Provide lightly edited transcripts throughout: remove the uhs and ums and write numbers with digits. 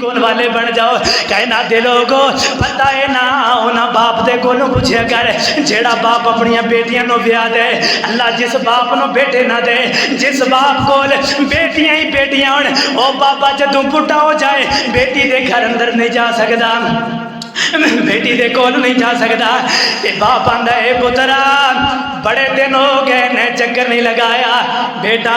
कोल वाले बन जाओ। कहना दे लोगो पता है ना उन्होंने बाप दे कोलों पूछया कर जेड़ा बाप अपनी बेटियां नो ब्याह दे। अल्लाह जिस बाप नो बेटे ना दे, जिस बाप कोल बेटियां ही बेटियां होण, ओ बाबा जदों बुढ़ा हो जाए बेटी दे घर अंदर नहीं जा सकदा, बेटी दे कोल नहीं जा सकता। बाप आंदा है पुत्रा बड़े दिन हो गए ने चक्कर नहीं लगाया, बेटा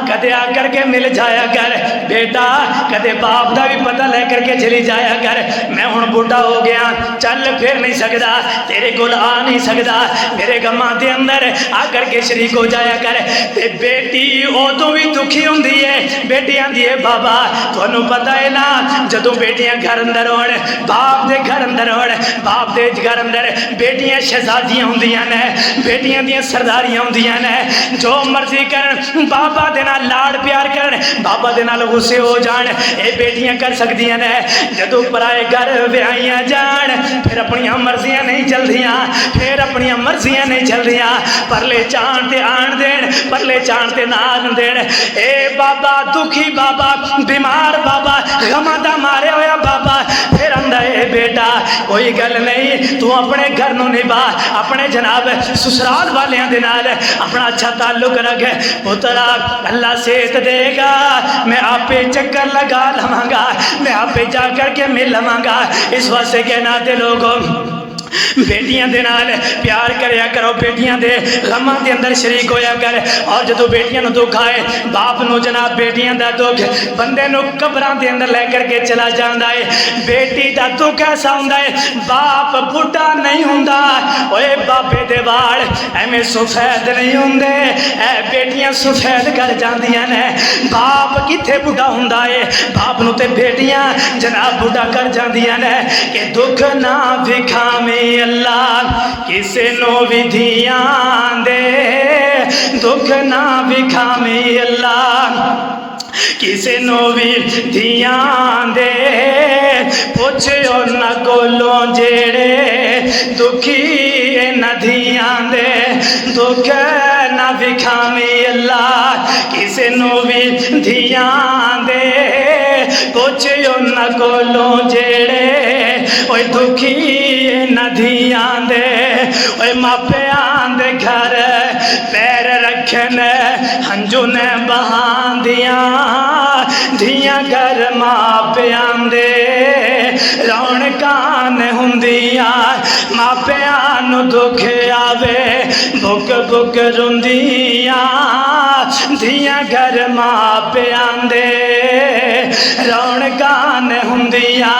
कदे आकर के मिल जाया कर, बेटा कदे बाप का भी पता ले करके चली जाया कर। मैं हुण बुढ़ा हो गया चल फिर नहीं सकता, तेरे कोल आ नहीं सकता, मेरे गमां दे अंदर आकर के शरीक हो जाया कर। ते बेटी उदों भी दुखी होंदी है, बेटी आंदी है बाबा तुहानूं पता है ना जदों बेटियां घर अंदर होण, बाप दे घर अंदर होण, बाप दे घर अंदर बेटियां शहजादियां होंदियां ने, बेटियां दियां सरदारियां होंदियां ने, जो मर्जी करन बाबा दे नाल लाड़ प्यार करन, बाबा दे नाल गुस्से हो जान, ये बेटियां कर सकदियां ने। जदों पराए घर विआहियां जान फिर अपनियां मर्जियां नहीं चलदियां, फिर अपनियां मर्जियां नहीं चलदियां, परले चाण ते आण देण, परले चाण ते ना आण देण। ए बाबा दुखी बाबा, बीमार बाबा, गमां दा मारिया होया बाबा फिर आंदा है बेटा कोई गल नहीं तू अपने घर नूं निभा, अपने जनाब ससुराल वालियां दे नाल अपना अच्छा ताल्लुक रख पुत्रा, अल्लाह सेहत देगा, मैं आपे चक्कर लगा लवांगा, मैं आपे जा करके मिल लवांगा। इस वास्ते कहना ते लोगों बेटियां दे नाल प्यार करया करो, बेटियां दे गमां दे अंदर शरीक होया कर। और जदों बेटियां नूं दुख आए बाप नूं जनाब बेटियां दा दुख बंदे नूं कब्रां दे अंदर लै करके चला जांदा है। बेटी दा दुख ऐसा हुंदा है बाप बुढ़ा नहीं हुंदा, ओए बाबे दे वाल एवें सफेद नहीं हुंदे, ऐ बेटियां सफेद कर जांदियां ने। बाप किथे बुढ़ा हुंदा है, बाप नूं ते बेटियां जनाब बुढ़ा कर जांदियां ने। कि दुख ना विखावे अल्लाह किसे नो विधियां दे, दुख ना विखावे अल्लाह किसे नो विधियां दे, पुछो न कोलों जेड़े दुखी नदियां दे, दुख ना विखावे अल्लाह किसे नो विधियां दे, पुछो न कोलों जेड़े ओए दुखी नदियां दे। ओए मापियां दे घर पैर रखन हंजू ने बहांदियां, धियां घर मापियां दे रौनकां ने हुंदियां, मापियां नूं दुख आवे बुक बुक रोंदियां, धियां घर मापियां दे रौनकां ने हुंदियां।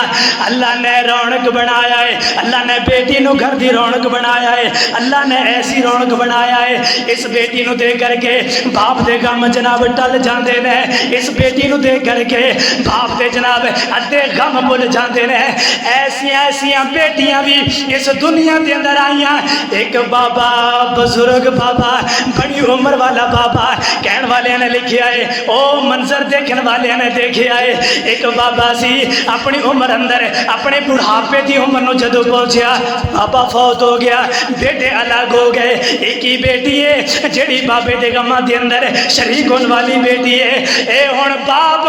अल्लाह ने रौनक बनाया है, अल्लाह ने बेटी नूं घर दी रौनक बनाया है, अल्लाह ने ऐसी रौनक बनाया है इस बेटी नूं दे करके बाप दे गम जनाब टल जाते ने, इस बेटी नूं दे करके बाप दे जनाब अद्धे गम भुल जाते ने। ऐसियां ऐसियां बेटियां भी इस दुनिया के अंदर आईयां। एक बाबा बुजुर्ग बाबा बड़ी उम्र वाला बाबा कहने वाले ने लिखा है, ओ मंजर देखने वाले ने देखा है, एक बाबा सी अपनी उम्र अंदर अपने बुढ़ापे की उम्र नूं जदों पहुंचा बाबा फौत हो गया, बेटे अलग हो गए। एक ही बेटी है जिहड़ी बाबे दे गमां दे अंदर शरीक होने वाली बेटी है। ए हुण बाप